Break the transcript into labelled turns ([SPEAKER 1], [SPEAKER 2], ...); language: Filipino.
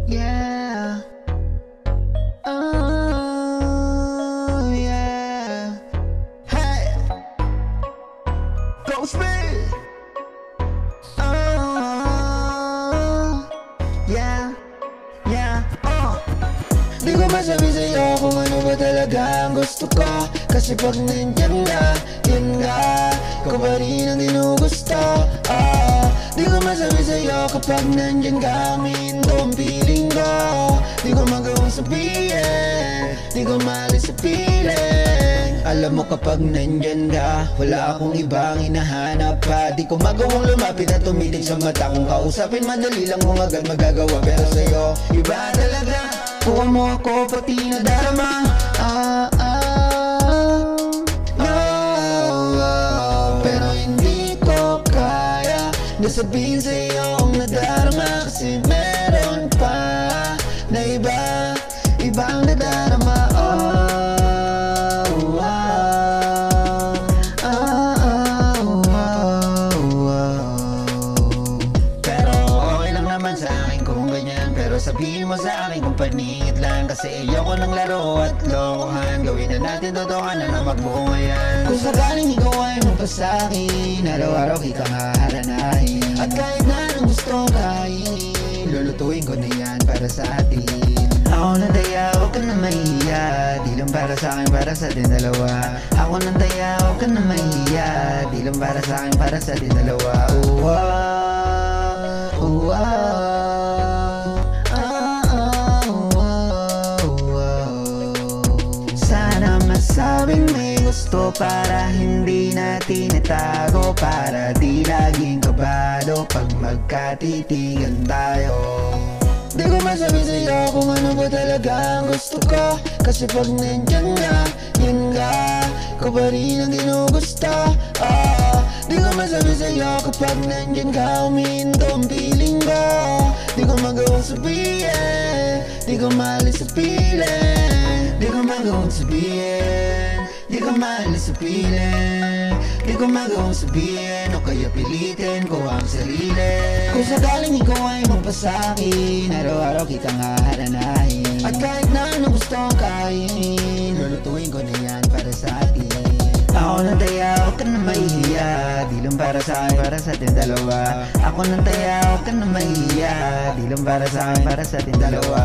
[SPEAKER 1] Yeah. Oh, yeah. Hey. Ghost me. Oh, yeah. Yeah. Di ko masabi sa'yo kung ano ba talaga ang gusto ko. Kasi pag nandyan na, yun nga, ko pa rin ang ginugusto. Di ko masabi sa'yo kapag nandyan ka, minto ang piling ko. Di ko magawang sabihin, di ko maalis sa piling. Alam mo kapag nandyan ka, wala akong ibang hinahanap pa. Di ko magawang lumapit at tumitig sa mata kong kausapin. Madali lang kung agad magagawa, pero sa'yo, iba talaga. Kuha mo ako pati nadarama. No, pero hindi ko kaya na sabihin sa'yo ang nadarama. Kasi meron pa na ibang nadarama. Pero okay lang naman sa akin kung ganyan. Pero sabihin mo sa akin kung paningit lang. Kasi ayoko ng laro at lokohan. Gawin na natin totohanan na magbuo yan. Kung sakaling ikaw ay magpasakin, araw-araw kitang haharanahin. At kahit na anong gustong kainin, lulutuin ko na yan para sa atin. Ako nang taya, huwag ka na mahihiya. Di lang para sa akin, para sa atin dalawa. Ako nang taya, huwag ka na mahihiya. Di lang para sa akin, para sa atin dalawa. Sana masabing may gusto para hindi natin itago. Para di laging kabado pag magkatitigan tayo. Di ko masabi sa'yo kung ano ba talaga ang gusto ko. Kasi pag nandyan nga, yun nga, ko pa rin ang ginugusto. Di ko masabi sa'yo kapag nandyan ka, umihinto ang piling ko. Di ko magawang sabihin, di ko maalis sa piling. Di ko magawang sabihin, di ko maalis sa piling. Di ko magawang sabihin o kaya pilitin ko ang sarili. Kung sakaling ikaw ay magpasakin, araw-araw kitang haharanahin. At kahit na anong gustong kainin, lulutuin ko na yan para sa atin. Ako nang taya, huwag ka na mahihiya. Di lang para sa akin, para sa atin dalawa. Ako nang taya, huwag ka na mahihiya. Di lang para sa akin, para sa atin dalawa.